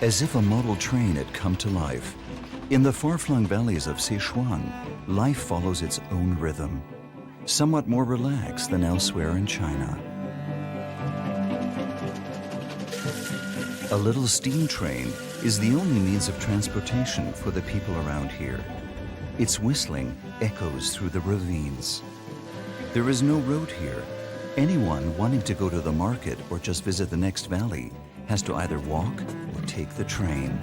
As if a model train had come to life, in the far-flung valleys of Sichuan, life follows its own rhythm, somewhat more relaxed than elsewhere in China. A little steam train is the only means of transportation for the people around here. Its whistling echoes through the ravines. There is no road here. Anyone wanting to go to the market or just visit the next valley has to either walk or take the train.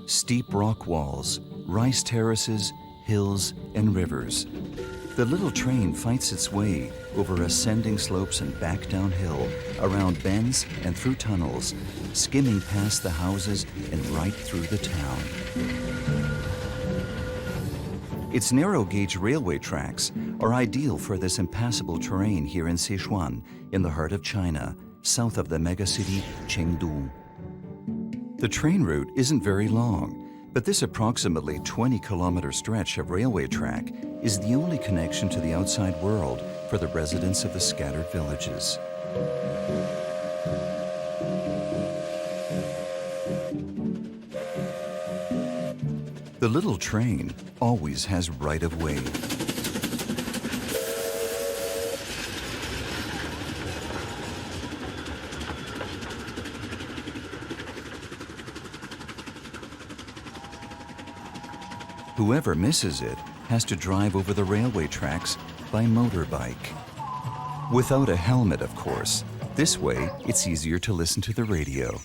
Steep rock walls, rice terraces, hills, and rivers. The little train fights its way over ascending slopes and back downhill, around bends and through tunnels, skimming past the houses and right through the town. Its narrow-gauge railway tracks are ideal for this impassable terrain here in Sichuan, in the heart of China, south of the megacity Chengdu. The train route isn't very long, but this approximately 20-kilometer stretch of railway track is the only connection to the outside world for the residents of the scattered villages. The little train always has right of way. Whoever misses it has to drive over the railway tracks by motorbike. Without a helmet, of course. This way, it's easier to listen to the radio.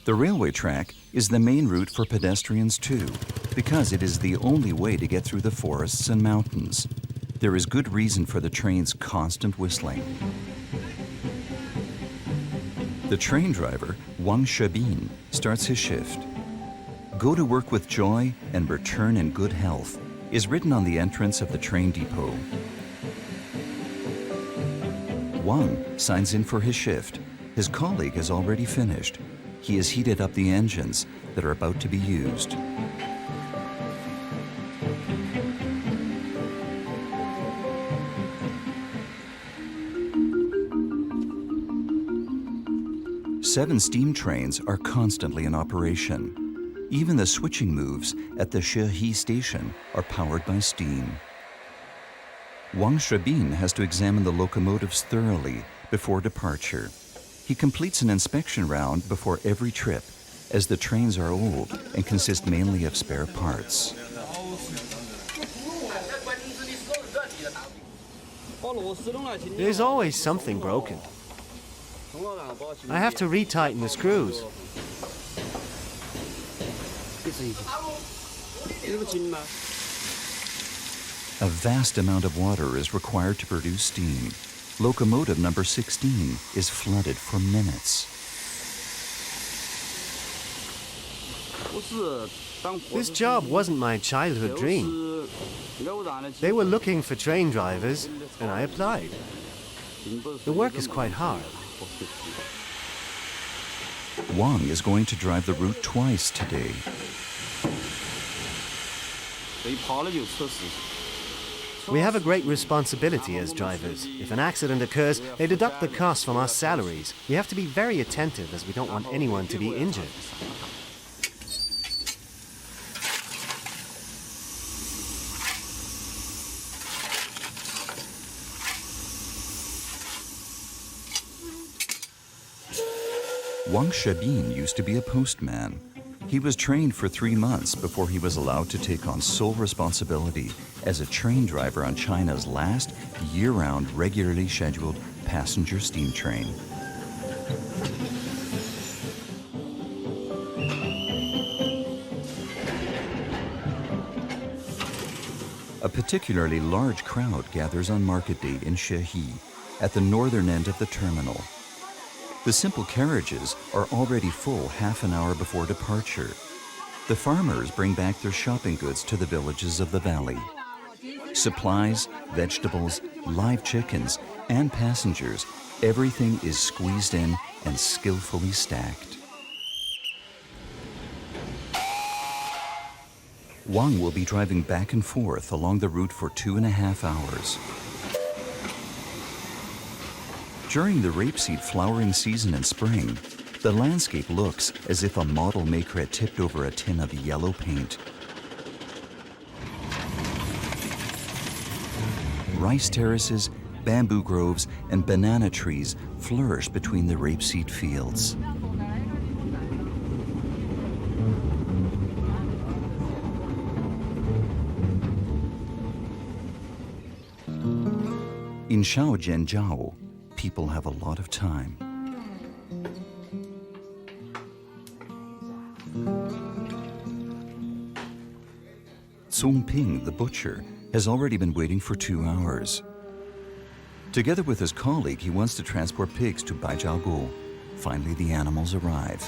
The railway track is the main route for pedestrians too, because it is the only way to get through the forests and mountains. There is good reason for the train's constant whistling. The train driver, Wang Shebin, starts his shift. "Go to work with joy and return in good health" is written on the entrance of the train depot. Wang signs in for his shift. His colleague has already finished. He has heated up the engines that are about to be used. Seven steam trains are constantly in operation. Even the switching moves at the Shehe station are powered by steam. Wang Shebin has to examine the locomotives thoroughly before departure. He completes an inspection round before every trip, as the trains are old and consist mainly of spare parts. There's always something broken. I have to retighten the screws. A vast amount of water is required to produce steam. Locomotive number 16 is flooded for minutes. This job wasn't my childhood dream. They were looking for train drivers, and I applied. The work is quite hard. Wang is going to drive the route twice today. We have a great responsibility as drivers. If an accident occurs, they deduct the cost from our salaries. We have to be very attentive as we don't want anyone to be injured. Wang Shebin used to be a postman. He was trained for 3 months before he was allowed to take on sole responsibility as a train driver on China's last year-round regularly scheduled passenger steam train. A particularly large crowd gathers on market day in Shehe, at the northern end of the terminal. The simple carriages are already full half an hour before departure. The farmers bring back their shopping goods to the villages of the valley. Supplies, vegetables, live chickens, and passengers, everything is squeezed in and skillfully stacked. Wang will be driving back and forth along the route for 2.5 hours. During the rapeseed flowering season in spring, the landscape looks as if a model maker had tipped over a tin of yellow paint. Rice terraces, bamboo groves, and banana trees flourish between the rapeseed fields. In Shaojianjiao, people have a lot of time. Song Ping, the butcher, has already been waiting for 2 hours. Together with his colleague, he wants to transport pigs to Baijiaogu. Finally, the animals arrive.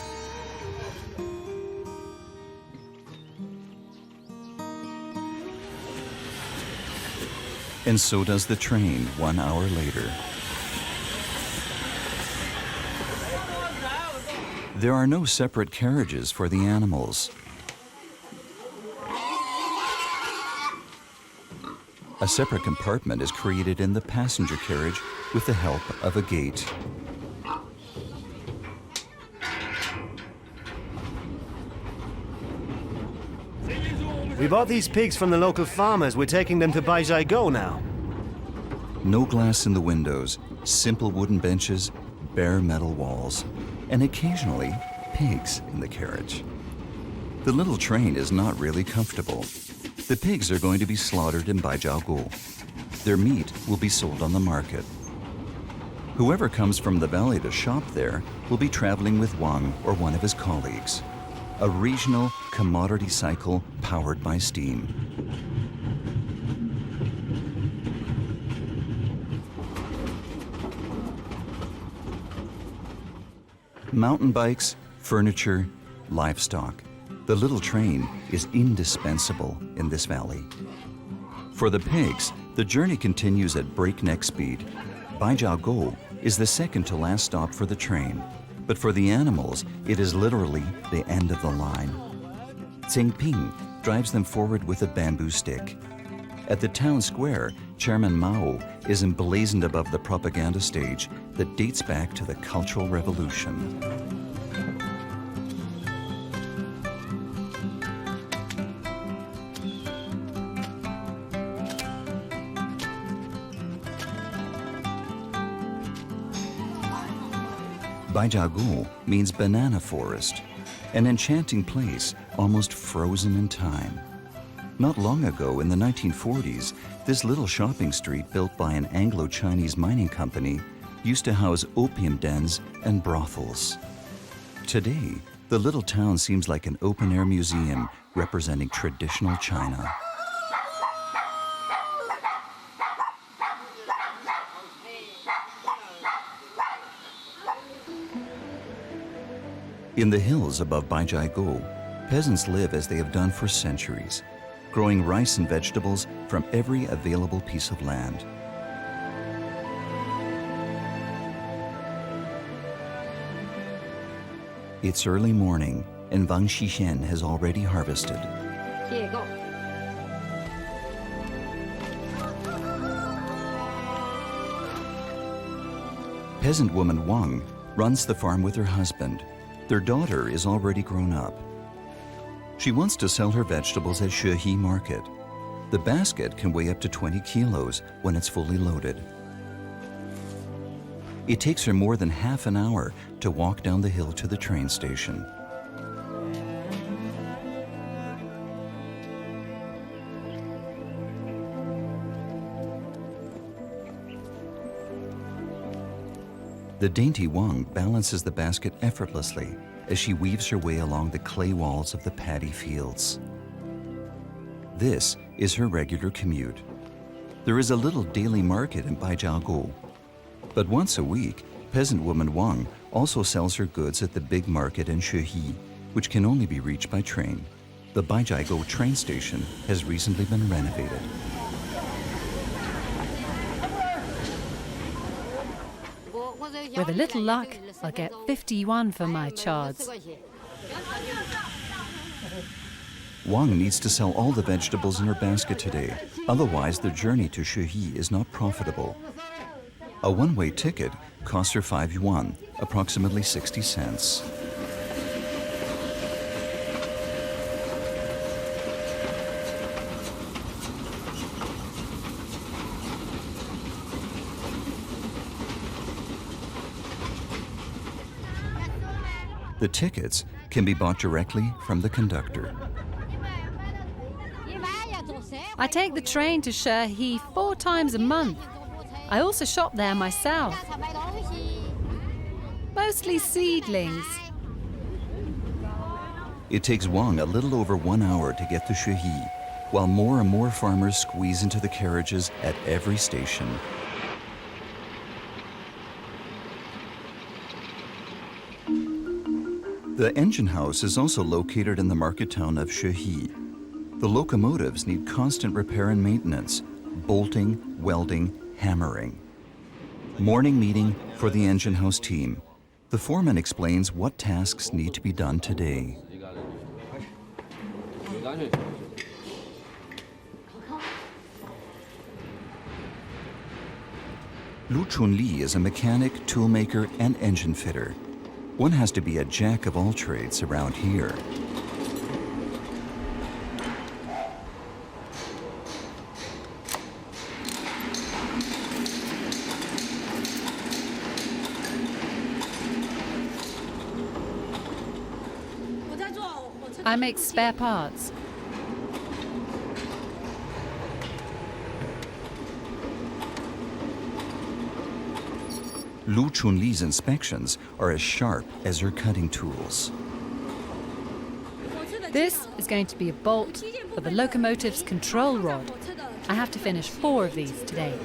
And so does the train 1 hour later. There are no separate carriages for the animals. A separate compartment is created in the passenger carriage with the help of a gate. We bought these pigs from the local farmers. We're taking them to Baijiaogu now. No glass in the windows, simple wooden benches, bare metal walls, and occasionally pigs in the carriage. The little train is not really comfortable. The pigs are going to be slaughtered in Baijiaogu. Their meat will be sold on the market. Whoever comes from the valley to shop there will be traveling with Wang or one of his colleagues. A regional commodity cycle powered by steam. Mountain bikes, furniture, livestock. The little train is indispensable in this valley. For the pigs, the journey continues at breakneck speed. Baijiaogu is the second to last stop for the train, but for the animals, it is literally the end of the line. Zheng Ping drives them forward with a bamboo stick. At the town square, Chairman Mao is emblazoned above the propaganda stage that dates back to the Cultural Revolution. Baijiaogu means banana forest, an enchanting place almost frozen in time. Not long ago, in the 1940s, this little shopping street built by an Anglo-Chinese mining company used to house opium dens and brothels. Today, the little town seems like an open-air museum representing traditional China. In the hills above Baijiaogu, peasants live as they have done for centuries, growing rice and vegetables from every available piece of land. It's early morning, and Wang Xixian has already harvested. Peasant woman Wang runs the farm with her husband. Their daughter is already grown up. She wants to sell her vegetables at Shehe Market. The basket can weigh up to 20 kilos when it's fully loaded. It takes her more than half an hour to walk down the hill to the train station. The dainty Wang balances the basket effortlessly as she weaves her way along the clay walls of the paddy fields. This is her regular commute. There is a little daily market in Baijiaogu. But once a week, peasant woman Wang also sells her goods at the big market in Shehe, which can only be reached by train. The Baijiaogu train station has recently been renovated. With a little luck, I'll get 50 yuan for my chards. Wang needs to sell all the vegetables in her basket today. Otherwise, the journey to Shehi is not profitable. A one-way ticket costs her 5 yuan, approximately 60 cents. The tickets can be bought directly from the conductor. I take the train to Shehi 4 times a month. I also shop there myself. Mostly seedlings. It takes Wang a little over 1 hour to get to Shehi, while more and more farmers squeeze into the carriages at every station. The engine house is also located in the market town of Shehi. The locomotives need constant repair and maintenance, bolting, welding, hammering. Morning meeting for the engine house team. The foreman explains what tasks need to be done today. Lu Chunli is a mechanic, toolmaker, and engine fitter. One has to be a jack of all trades around here. I make spare parts. Lu Chunli's inspections are as sharp as her cutting tools. This is going to be a bolt for the locomotive's control rod. I have to finish 4 of these today.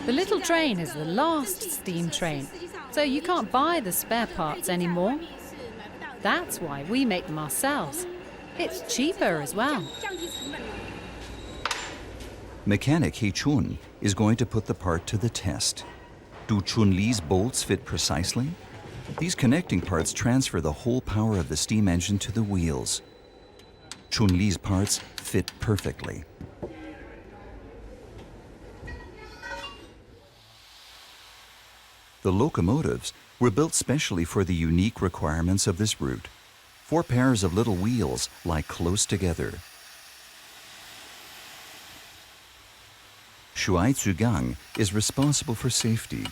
The little train is the last steam train, so you can't buy the spare parts anymore. That's why we make them ourselves. It's cheaper as well. Mechanic He Chun is going to put the part to the test. Do Chunli's bolts fit precisely? These connecting parts transfer the whole power of the steam engine to the wheels. Chunli's parts fit perfectly. The locomotives were built specially for the unique requirements of this route. 4 pairs of little wheels lie close together. Shuai Zugang is responsible for safety.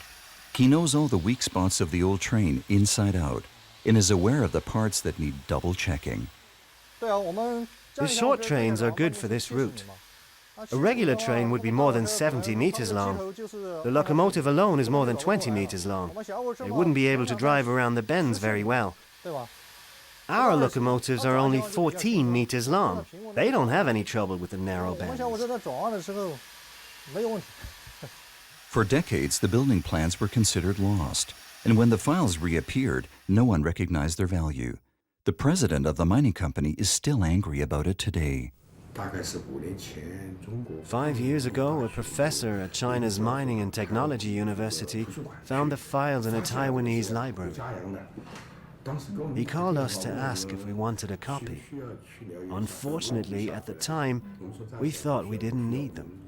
He knows all the weak spots of the old train inside out and is aware of the parts that need double checking. The short trains are good for this route. A regular train would be more than 70 meters long. The locomotive alone is more than 20 meters long. They wouldn't be able to drive around the bends very well. Our locomotives are only 14 meters long. They don't have any trouble with the narrow bends. For decades, the building plans were considered lost, and when the files reappeared, no one recognized their value. The president of the mining company is still angry about it today. 5 years ago, a professor at China's Mining and Technology University found the files in a Taiwanese library. He called us to ask if we wanted a copy. Unfortunately, at the time, we thought we didn't need them.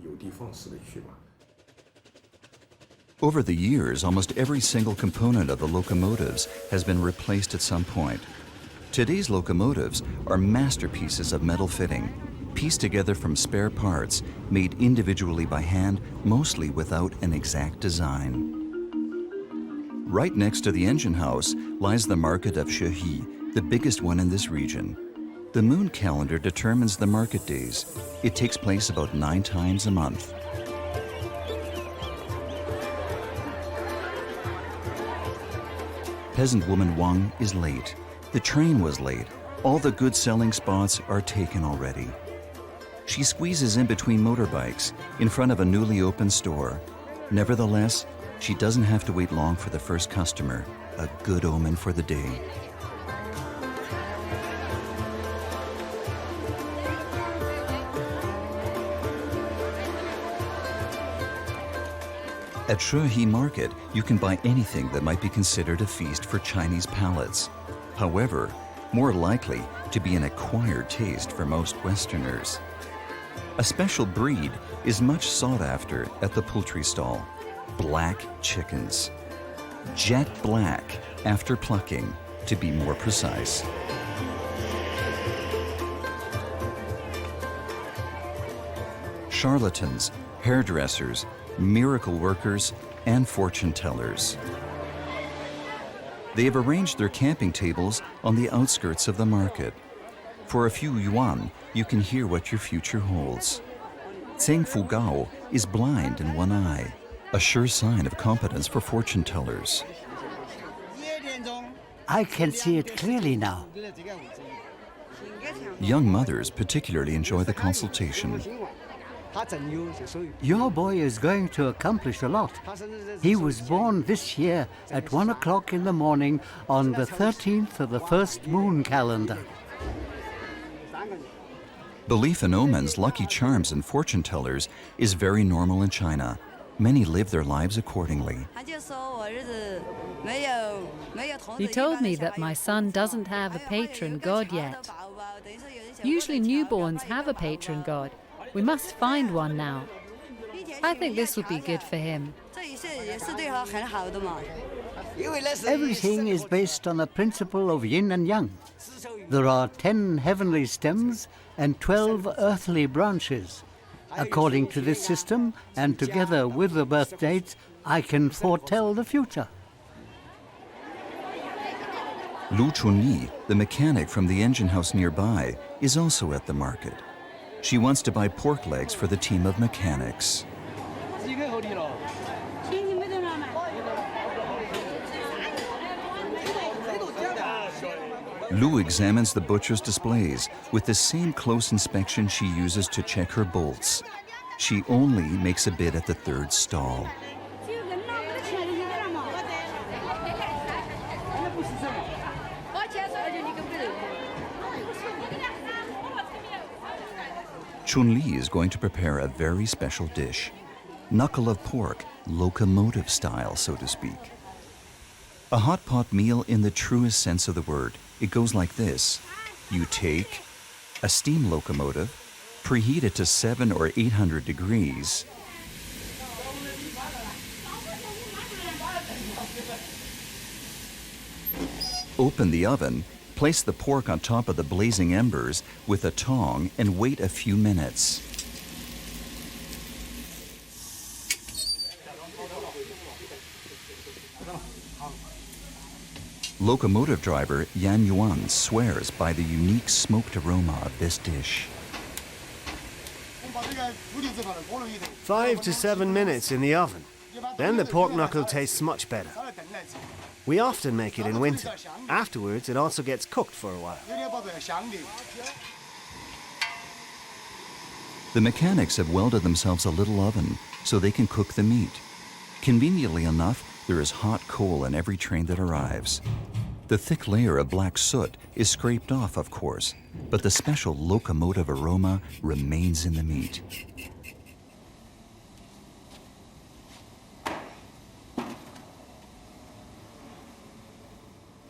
Over the years, almost every single component of the locomotives has been replaced at some point. Today's locomotives are masterpieces of metal fitting, pieced together from spare parts, made individually by hand, mostly without an exact design. Right next to the engine house lies the market of Shehi, the biggest one in this region. The moon calendar determines the market days. It takes place about 9 times a month. Peasant woman Wang is late. The train was late. All the good selling spots are taken already. She squeezes in between motorbikes in front of a newly opened store. Nevertheless, she doesn't have to wait long for the first customer, a good omen for the day. At Shehe Market, you can buy anything that might be considered a feast for Chinese palates. However, more likely to be an acquired taste for most Westerners. A special breed is much sought after at the poultry stall: black chickens. Jet black after plucking, to be more precise. Charlatans, hairdressers, miracle workers, and fortune tellers. They have arranged their camping tables on the outskirts of the market. For a few yuan, you can hear what your future holds. Zheng Fugao is blind in one eye, a sure sign of competence for fortune tellers. I can see it clearly now. Young mothers particularly enjoy the consultation. Your boy is going to accomplish a lot. He was born this year at 1 o'clock in the morning on the 13th of the first moon calendar. Belief in omens, lucky charms, and fortune tellers is very normal in China. Many live their lives accordingly. He told me that my son doesn't have a patron god yet. Usually newborns have a patron god. We must find one now. I think this would be good for him. Everything is based on the principle of yin and yang. There are 10 heavenly stems and 12 earthly branches. According to this system, and together with the birth dates, I can foretell the future. Lu Chunli, the mechanic from the engine house nearby, is also at the market. She wants to buy pork legs for the team of mechanics. Lu examines the butcher's displays with the same close inspection she uses to check her bolts. She only makes a bid at the third stall. Chunli is going to prepare a very special dish. Knuckle of pork, locomotive style, so to speak. A hot pot meal in the truest sense of the word. It goes like this. You take a steam locomotive, preheat it to 700 or 800 degrees, open the oven, place the pork on top of the blazing embers with a tong, and wait a few minutes. Locomotive driver Yan Yuan swears by the unique smoked aroma of this dish. 5 to 7 minutes in the oven. Then the pork knuckle tastes much better. We often make it in winter. Afterwards, it also gets cooked for a while. The mechanics have welded themselves a little oven so they can cook the meat. Conveniently enough, there is hot coal in every train that arrives. The thick layer of black soot is scraped off, of course, but the special locomotive aroma remains in the meat.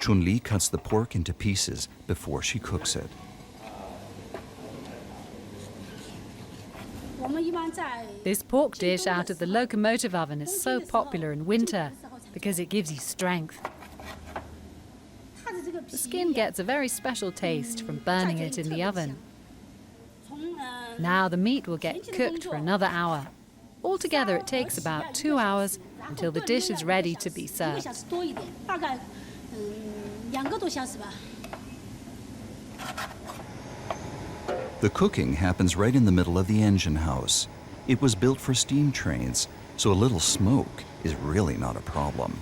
Chunli cuts the pork into pieces before she cooks it. This pork dish out of the locomotive oven is so popular in winter because it gives you strength. The skin gets a very special taste from burning it in the oven. Now the meat will get cooked for another hour. Altogether it takes about 2 hours until the dish is ready to be served. The cooking happens right in the middle of the engine house. It was built for steam trains, so a little smoke is really not a problem.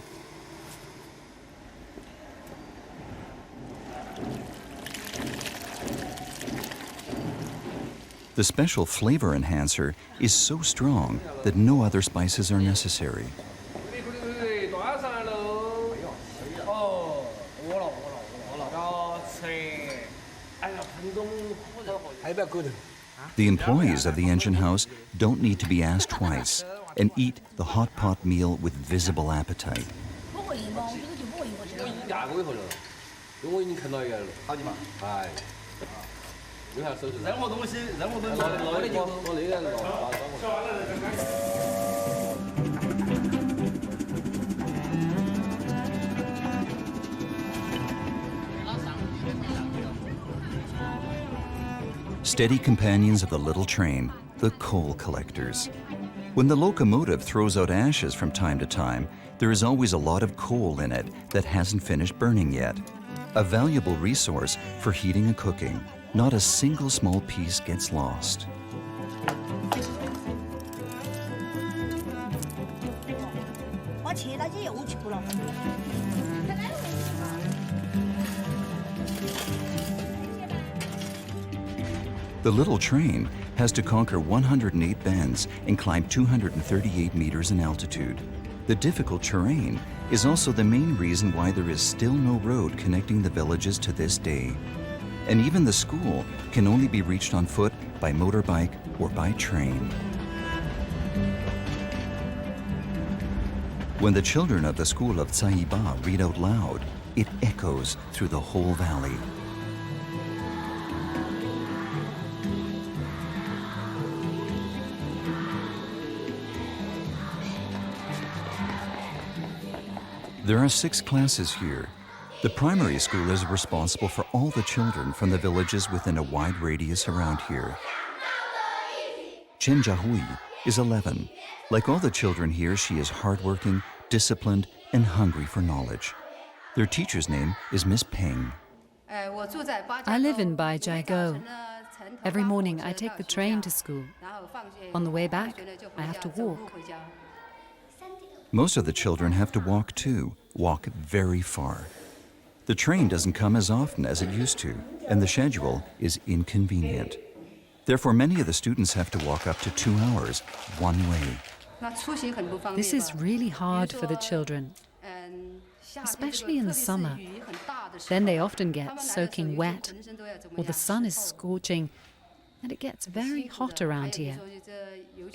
The special flavor enhancer is so strong that no other spices are necessary. The employees of the engine house don't need to be asked twice. and eat the hot pot meal with visible appetite. Steady companions of the little train, the coal collectors. When the locomotive throws out ashes from time to time, there is always a lot of coal in it that hasn't finished burning yet. A valuable resource for heating and cooking. Not a single small piece gets lost. The little train has to conquer 108 bends and climb 238 meters in altitude. The difficult terrain is also the main reason why there is still no road connecting the villages to this day. And even the school can only be reached on foot, by motorbike, or by train. When the children of the school of Tsaiba read out loud, it echoes through the whole valley. There are 6 classes here. The primary school is responsible for all the children from the villages within a wide radius around here. Chen Jiahui is 11. Like all the children here, she is hardworking, disciplined, and hungry for knowledge. Their teacher's name is Miss Peng. I live in Baijiagou. Every morning I take the train to school. On the way back, I have to walk. Most of the children have to walk too, walk very far. The train doesn't come as often as it used to, and the schedule is inconvenient. Therefore, many of the students have to walk up to 2 hours one way. This is really hard for the children, especially in the summer. Then they often get soaking wet, or the sun is scorching, and it gets very hot around here.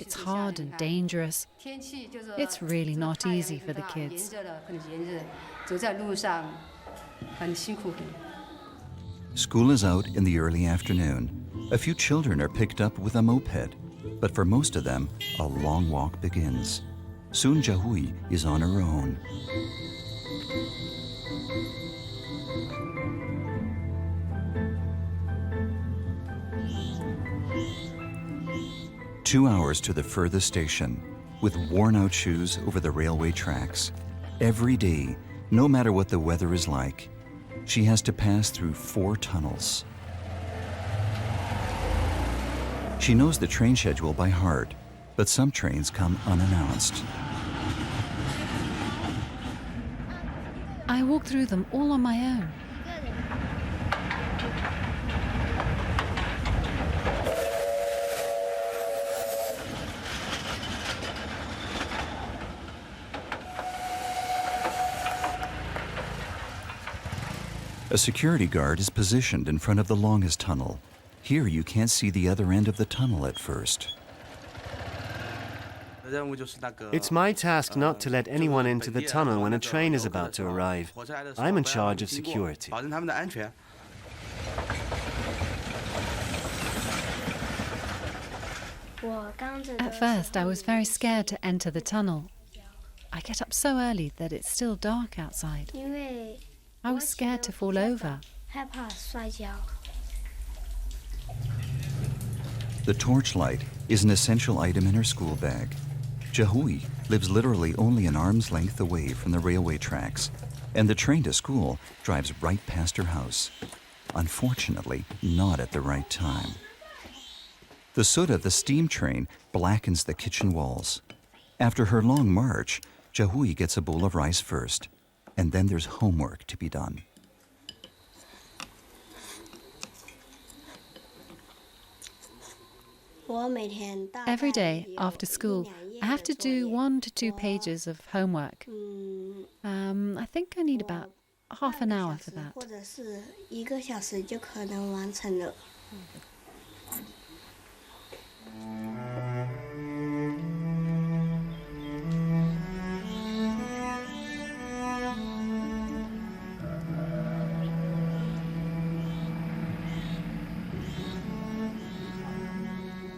It's hard and dangerous. It's really not easy for the kids. School is out in the early afternoon. A few children are picked up with a moped, but for most of them, a long walk begins. Soon Jiahui is on her own. Two hours to the furthest station, with worn-out shoes over the railway tracks. Every day, no matter what the weather is like, she has to pass through 4 tunnels. She knows the train schedule by heart, but some trains come unannounced. I walk through them all on my own. A security guard is positioned in front of the longest tunnel. Here you can't see the other end of the tunnel at first. It's my task not to let anyone into the tunnel when a train is about to arrive. I'm in charge of security. At first, I was very scared to enter the tunnel. I get up so early that it's still dark outside. I was scared to fall over. The torchlight is an essential item in her school bag. Jiahui lives literally only an arm's length away from the railway tracks, and the train to school drives right past her house. Unfortunately, not at the right time. The soot of the steam train blackens the kitchen walls. After her long march, Jiahui gets a bowl of rice first, and then there's homework to be done. Every day after school, I have to do 1 to 2 pages of homework. I think I need about half an hour for that.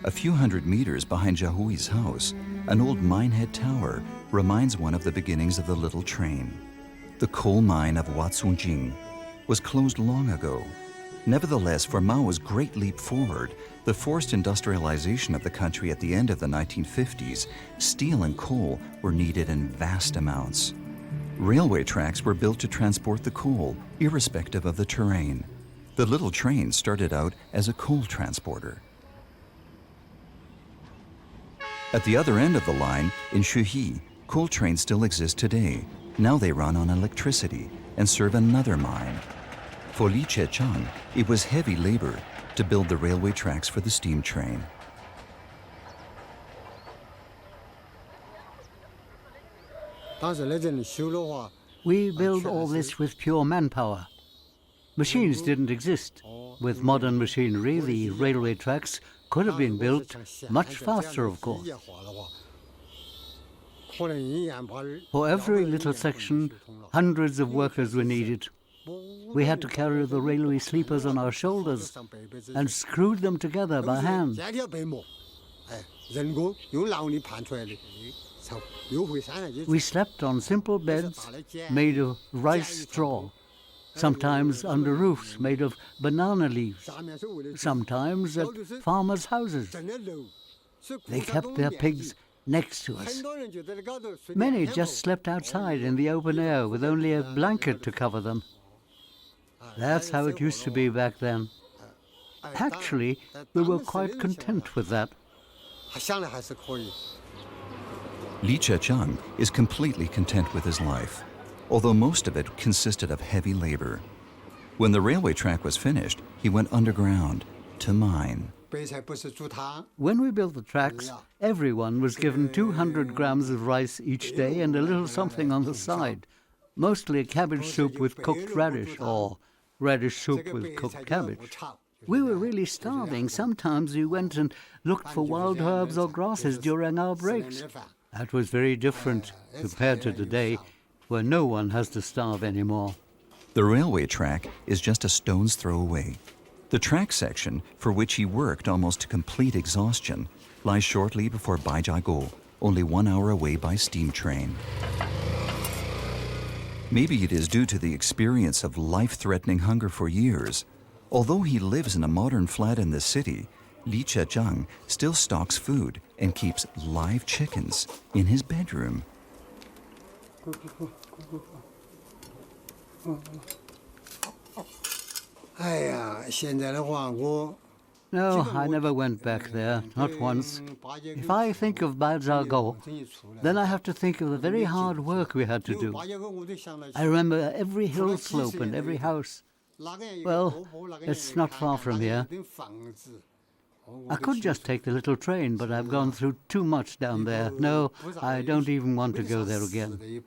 A few hundred meters behind Jiahui's house, an old minehead tower reminds one of the beginnings of the little train. The coal mine of Huacunjing was closed long ago. Nevertheless, for Mao's great leap forward, the forced industrialization of the country at the end of the 1950s, steel and coal were needed in vast amounts. Railway tracks were built to transport the coal, irrespective of the terrain. The little train started out as a coal transporter. At the other end of the line, in Shuhi, coal trains still exist today. Now they run on electricity and serve another mine. For Li Cheqiang, it was heavy labor to build the railway tracks for the steam train. We build all this with pure manpower. Machines didn't exist. With modern machinery, the railway tracks could have been built much faster, of course. For every little section, hundreds of workers were needed. We had to carry the railway sleepers on our shoulders and screwed them together by hand. We slept on simple beds made of rice straw, sometimes under roofs made of banana leaves, sometimes at farmers' houses. They kept their pigs next to us. Many just slept outside in the open air with only a blanket to cover them. That's how it used to be back then. Actually, we were quite content with that. Li Cheqiang is completely content with his life, although most of it consisted of heavy labor. When the railway track was finished, he went underground to mine. When we built the tracks, everyone was given 200 grams of rice each day and a little something on the side, mostly cabbage soup with cooked radish or radish soup with cooked cabbage. We were really starving. Sometimes we went and looked for wild herbs or grasses during our breaks. That was very different compared to today, where no one has to starve anymore. The railway track is just a stone's throw away. The track section, for which he worked almost to complete exhaustion, lies shortly before Baijiago, only 1 hour away by steam train. Maybe it is due to the experience of life-threatening hunger for years. Although he lives in a modern flat in the city, Li Cheqiang still stocks food and keeps live chickens in his bedroom. No, I never went back there, not once. If I think of Baijiago, then I have to think of the very hard work we had to do. I remember every hill slope and every house. Well, it's not far from here. I could just take the little train, but I've gone through too much down there. No, I don't even want to go there again.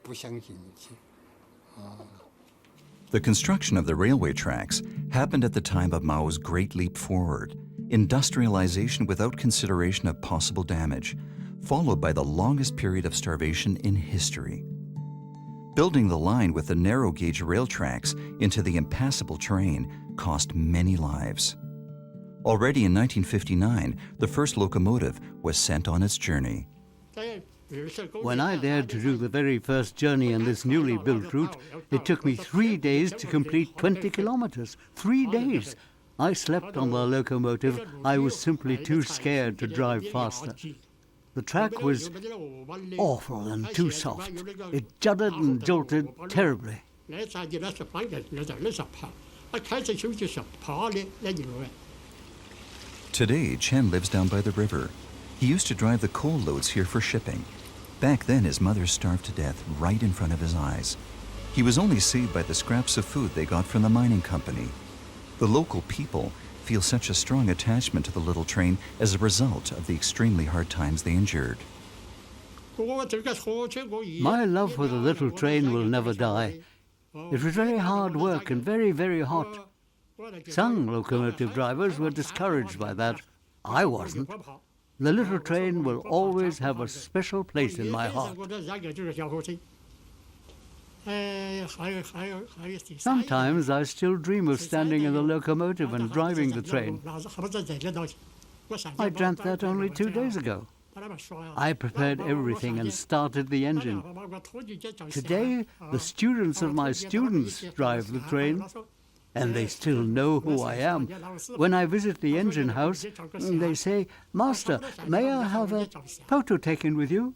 The construction of the railway tracks happened at the time of Mao's great leap forward, industrialization without consideration of possible damage, followed by the longest period of starvation in history. Building the line with the narrow-gauge rail tracks into the impassable terrain cost many lives. Already in 1959, the first locomotive was sent on its journey. When I dared to do the very first journey on this newly built route, it took me 3 days to complete 20 kilometers. 3 days! I slept on the locomotive. I was simply too scared to drive faster. The track was awful and too soft. It juddered and jolted terribly. Today, Chen lives down by the river. He used to drive the coal loads here for shipping. Back then, his mother starved to death right in front of his eyes. He was only saved by the scraps of food they got from the mining company. The local people feel such a strong attachment to the little train as a result of the extremely hard times they endured. My love for the little train will never die. It was very hard work and very, very hot. Some locomotive drivers were discouraged by that. I wasn't. The little train will always have a special place in my heart. Sometimes I still dream of standing in the locomotive and driving the train. I dreamt that only 2 days ago. I prepared everything and started the engine. Today, the students of my students drive the train, and they still know who I am. When I visit the engine house, they say, "Master, may I have a photo taken with you?"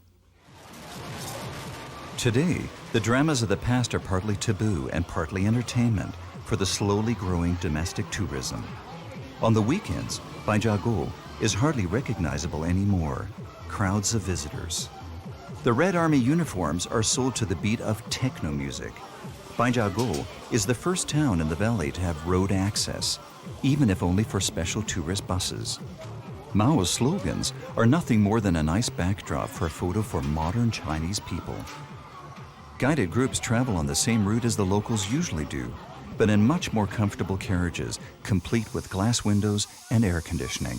Today, the dramas of the past are partly taboo and partly entertainment for the slowly growing domestic tourism. On the weekends, Baijiago is hardly recognizable anymore. Crowds of visitors. The Red Army uniforms are sold to the beat of techno music. Baijiago is the first town in the valley to have road access, even if only for special tourist buses. Mao's slogans are nothing more than a nice backdrop for a photo for modern Chinese people. Guided groups travel on the same route as the locals usually do, but in much more comfortable carriages, complete with glass windows and air conditioning.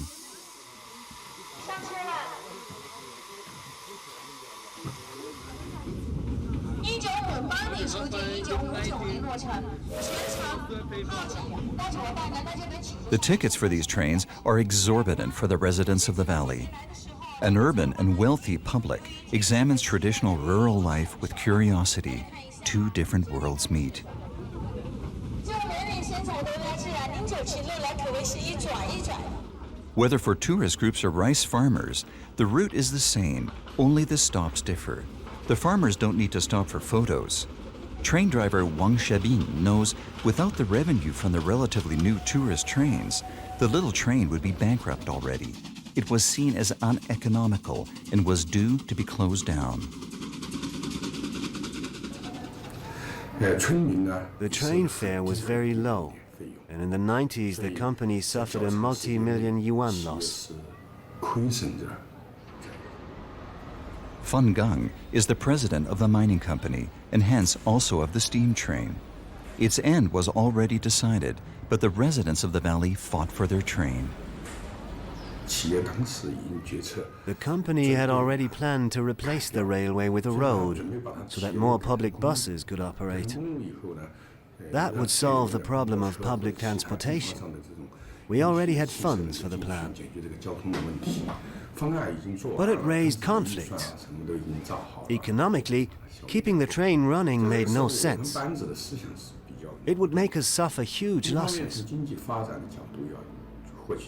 The tickets for these trains are exorbitant for the residents of the valley. An urban and wealthy public examines traditional rural life with curiosity. Two different worlds meet. Whether for tourist groups or rice farmers, the route is the same, only the stops differ. The farmers don't need to stop for photos. Train driver Wang Shebin knows without the revenue from the relatively new tourist trains, the little train would be bankrupt already. It was seen as uneconomical and was due to be closed down. The train fare was very low, and in the 90s the company suffered a multi-million yuan loss. Fun Gang is the president of the mining company and hence also of the steam train. Its end was already decided, but the residents of the valley fought for their train. The company had already planned to replace the railway with a road so that more public buses could operate. That would solve the problem of public transportation. We already had funds for the plan. But it raised conflicts. Economically, keeping the train running made no sense. It would make us suffer huge losses.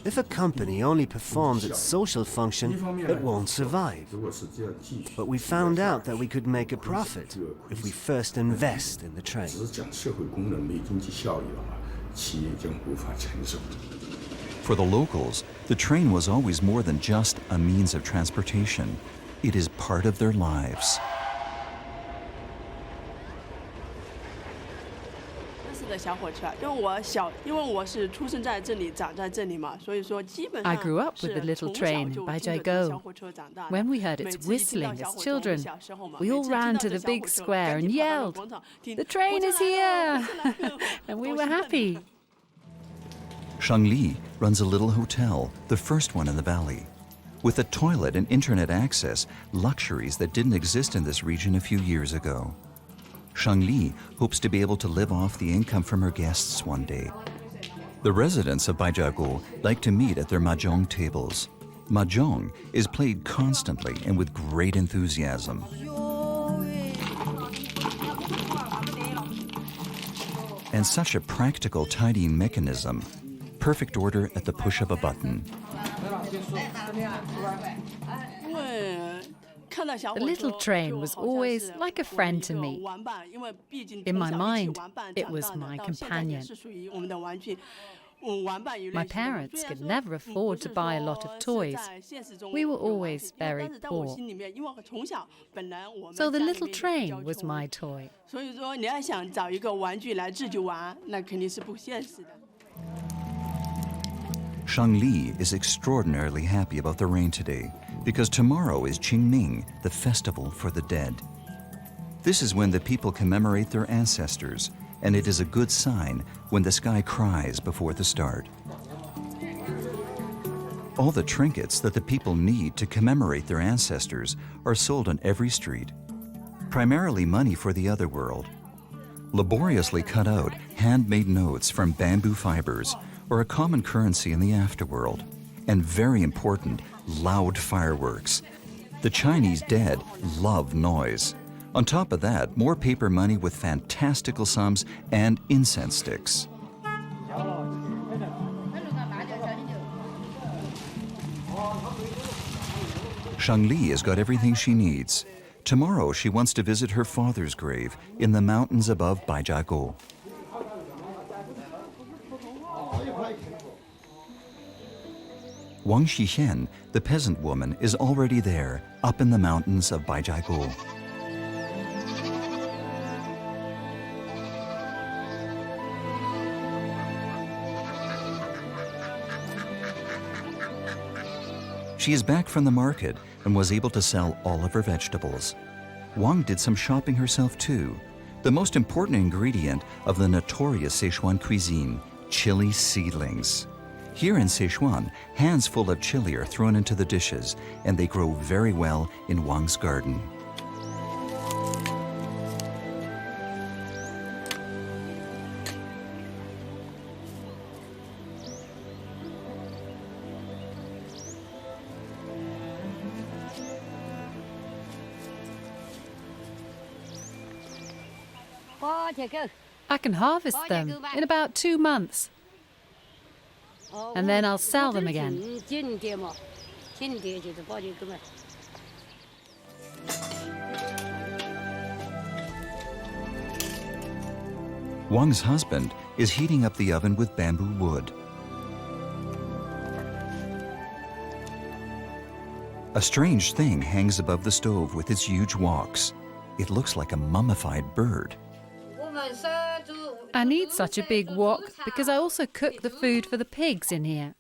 If a company only performs its social function, it won't survive. But we found out that we could make a profit if we first invest in the train. For the locals, the train was always more than just a means of transportation. It is part of their lives. I grew up with the little train in Baijiago. When we heard its whistling as children, we all ran to the big square and yelled, "The train is here!" And we were happy. Shangli runs a little hotel, the first one in the valley. With a toilet and internet access, luxuries that didn't exist in this region a few years ago. Shangli hopes to be able to live off the income from her guests one day. The residents of Baijiago like to meet at their mahjong tables. Mahjong is played constantly and with great enthusiasm. And such a practical tidying mechanism. Perfect order at the push of a button. The little train was always like a friend to me. In my mind, it was my companion. My parents could never afford to buy a lot of toys. We were always very poor. So the little train was my toy. Shangli is extraordinarily happy about the rain today because tomorrow is Qingming, the festival for the dead. This is when the people commemorate their ancestors, and it is a good sign when the sky cries before the start. All the trinkets that the people need to commemorate their ancestors are sold on every street, primarily money for the other world. Laboriously cut out, handmade notes from bamboo fibers or a common currency in the afterworld. and very important, loud fireworks. The Chinese dead love noise. On top of that, more paper money with fantastical sums and incense sticks. Shangli has got everything she needs. Tomorrow she wants to visit her father's grave in the mountains above Baijiago. Wang Xixian, the peasant woman, is already there, up in the mountains of Baijiago. She is back from the market and was able to sell all of her vegetables. Wang did some shopping herself too. The most important ingredient of the notorious Sichuan cuisine, chili seedlings. Here in Sichuan, hands full of chili are thrown into the dishes, and they grow very well in Wang's garden. I can harvest them in about 2 months, and then I'll sell them again. Wang's husband is heating up the oven with bamboo wood. A strange thing hangs above the stove with its huge walks. It looks like a mummified bird. I need such a big wok because I also cook the food for the pigs in here.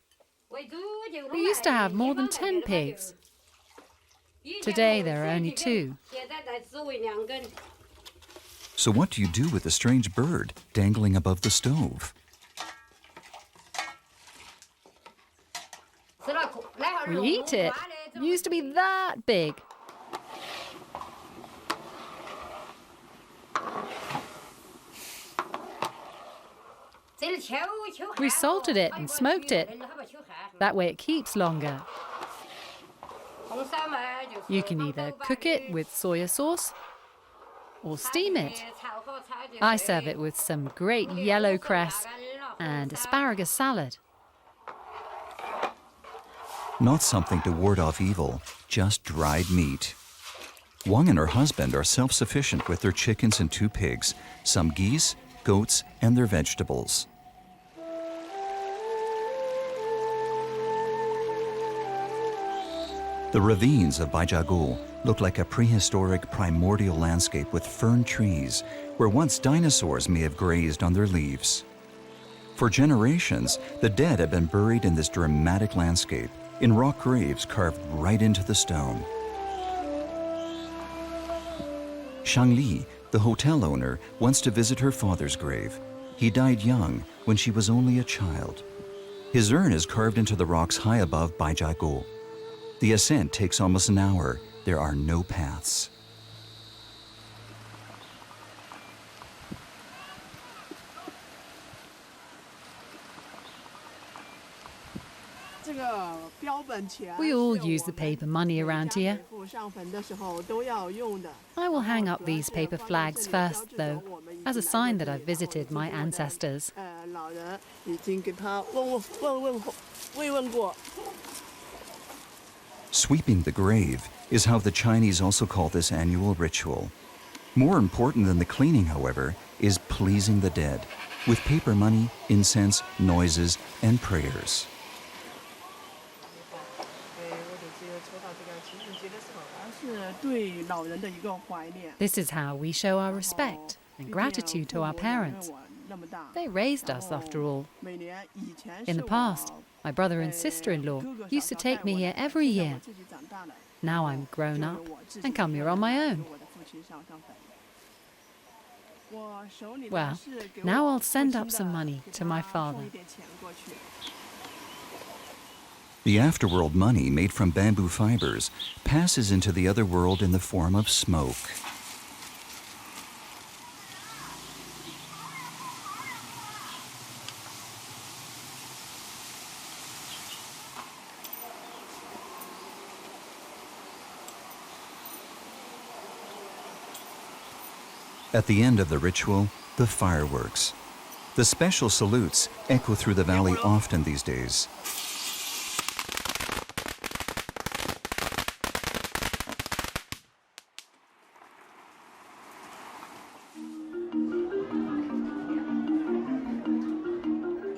We used to have more than 10 pigs. Today there are only 2. So what do you do with the strange bird dangling above the stove? We eat it. It used to be that big. We salted it and smoked it. That way it keeps longer. You can either cook it with soya sauce or steam it. I serve it with some great yellow cress and asparagus salad. Not something to ward off evil, just dried meat. Wang and her husband are self-sufficient with their chickens and 2 pigs, some geese, goats, and their vegetables. The ravines of Baijiago look like a prehistoric primordial landscape with fern trees, where once dinosaurs may have grazed on their leaves. For generations, the dead have been buried in this dramatic landscape, in rock graves carved right into the stone. Shangli, the hotel owner, wants to visit her father's grave. He died young, when she was only a child. His urn is carved into the rocks high above Baijiago. The ascent takes almost an hour. There are no paths. We all use the paper money around here. I will hang up these paper flags first, though, as a sign that I've visited my ancestors. Sweeping the grave is how the Chinese also call this annual ritual. More important than the cleaning, however, is pleasing the dead, with paper money, incense, noises, and prayers. This is how we show our respect and gratitude to our parents. They raised us, after all. In the past, my brother and sister-in-law used to take me here every year. Now I'm grown up and come here on my own. Well, now I'll send up some money to my father. The afterworld money made from bamboo fibers passes into the other world in the form of smoke. At the end of the ritual, the fireworks. The special salutes echo through the valley often these days.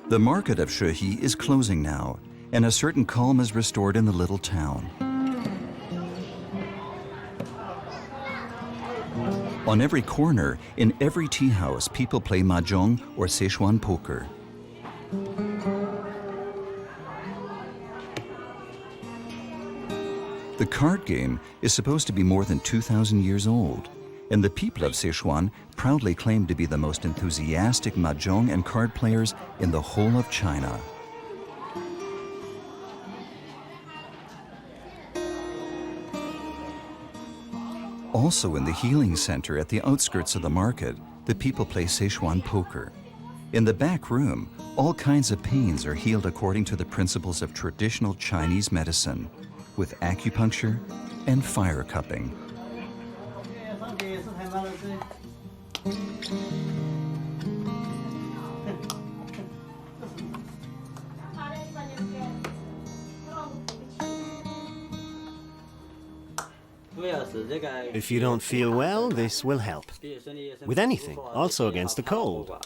The market of Shehi is closing now, and a certain calm is restored in the little town. On every corner, in every tea house, people play mahjong or Sichuan poker. The card game is supposed to be more than 2,000 years old, and the people of Sichuan proudly claim to be the most enthusiastic mahjong and card players in the whole of China. Also in the healing center at the outskirts of the market, the people play Sichuan poker. In the back room, all kinds of pains are healed according to the principles of traditional Chinese medicine, with acupuncture and fire cupping. If you don't feel well, this will help. With anything, also against the cold.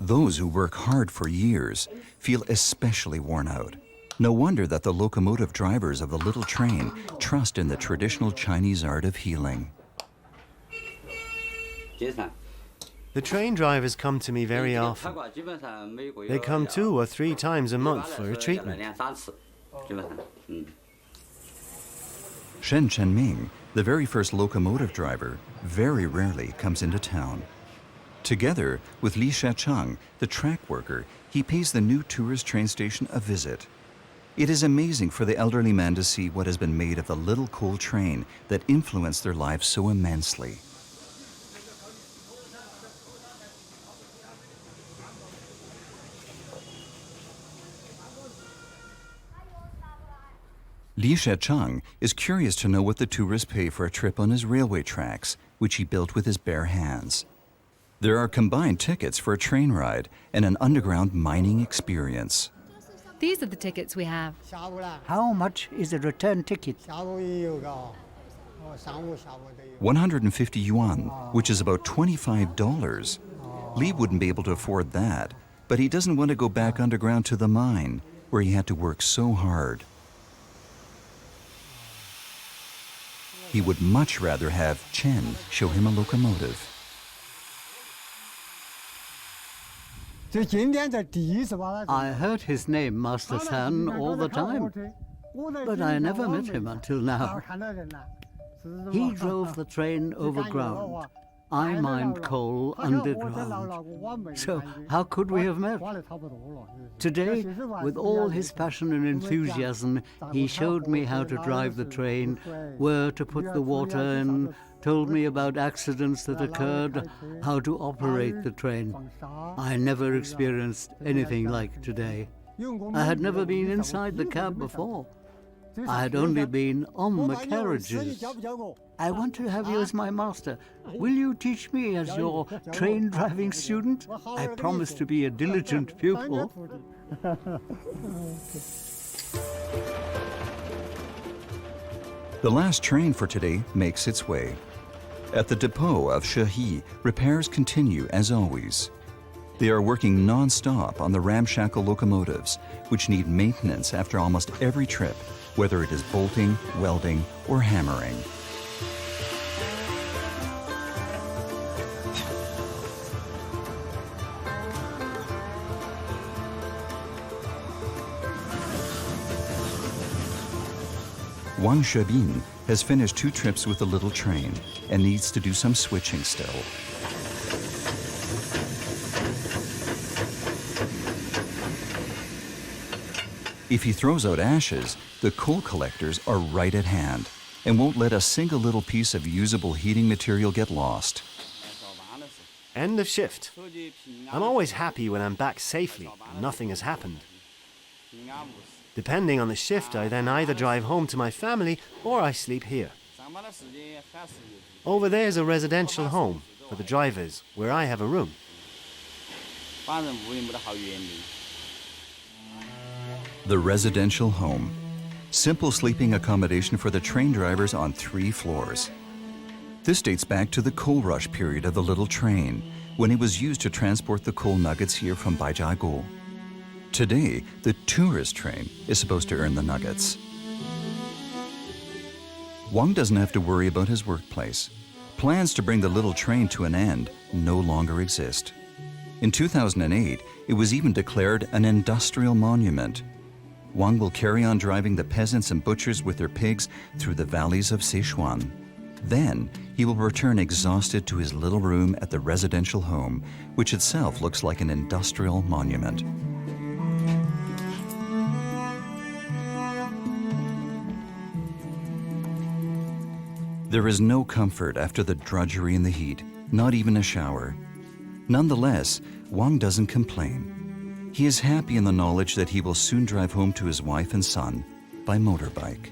Those who work hard for years feel especially worn out. No wonder that the locomotive drivers of the little train trust in the traditional Chinese art of healing. The train drivers come to me very often. They come 2 or 3 times a month for a treatment. Shen Chenming, the very first locomotive driver, very rarely comes into town. Together with Li Shechang, the track worker, he pays the new tourist train station a visit. It is amazing for the elderly man to see what has been made of the little coal train that influenced their lives so immensely. Li Shechang is curious to know what the tourists pay for a trip on his railway tracks, which he built with his bare hands. There are combined tickets for a train ride and an underground mining experience. These are the tickets we have. How much is a return ticket? 150 yuan, which is about $25. Li wouldn't be able to afford that, but he doesn't want to go back underground to the mine, where he had to work so hard. He would much rather have Chen show him a locomotive. I heard his name, Master San, all the time, but I never met him until now. He drove the train overground. I mined coal underground. So how could we have met? Today, with all his passion and enthusiasm, he showed me how to drive the train, where to put the water in, told me about accidents that occurred, how to operate the train. I never experienced anything like today. I had never been inside the cab before. I had only been on the carriages. I want to have you as my master. Will you teach me as your train driving student? I promise to be a diligent pupil. The last train for today makes its way. At the depot of Shehi, repairs continue as always. They are working non-stop on the ramshackle locomotives, which need maintenance after almost every trip, whether it is bolting, welding, or hammering. Wang Shebin has finished 2 trips with the little train and needs to do some switching still. If he throws out ashes, the coal collectors are right at hand and won't let a single little piece of usable heating material get lost. End of shift. I'm always happy when I'm back safely and nothing has happened. Depending on the shift, I then either drive home to my family or I sleep here. Over there is a residential home for the drivers, where I have a room. The residential home. Simple sleeping accommodation for the train drivers on 3 floors. This dates back to the coal rush period of the little train, when it was used to transport the coal nuggets here from Baijiagu. Today, the tourist train is supposed to earn the nuggets. Wang doesn't have to worry about his workplace. Plans to bring the little train to an end no longer exist. In 2008, it was even declared an industrial monument. Wang will carry on driving the peasants and butchers with their pigs through the valleys of Sichuan. Then, he will return exhausted to his little room at the residential home, which itself looks like an industrial monument. There is no comfort after the drudgery and the heat, not even a shower. Nonetheless, Wang doesn't complain. He is happy in the knowledge that he will soon drive home to his wife and son by motorbike.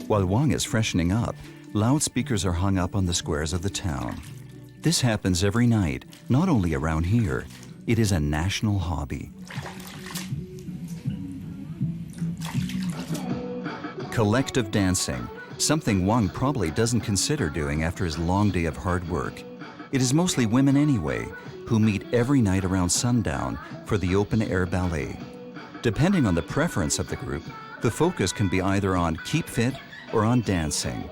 While Wang is freshening up, loudspeakers are hung up on the squares of the town. This happens every night, not only around here. It is a national hobby. Collective dancing, something Wang probably doesn't consider doing after his long day of hard work. It is mostly women anyway, who meet every night around sundown for the open-air ballet. Depending on the preference of the group, the focus can be either on keep fit or on dancing.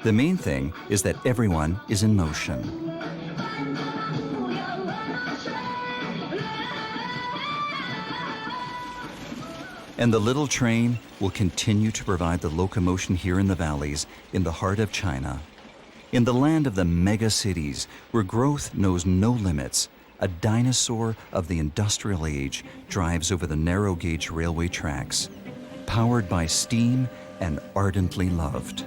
The main thing is that everyone is in motion. And the little train will continue to provide the locomotion here in the valleys, in the heart of China. In the land of the mega cities, where growth knows no limits, a dinosaur of the industrial age drives over the narrow gauge railway tracks, powered by steam and ardently loved.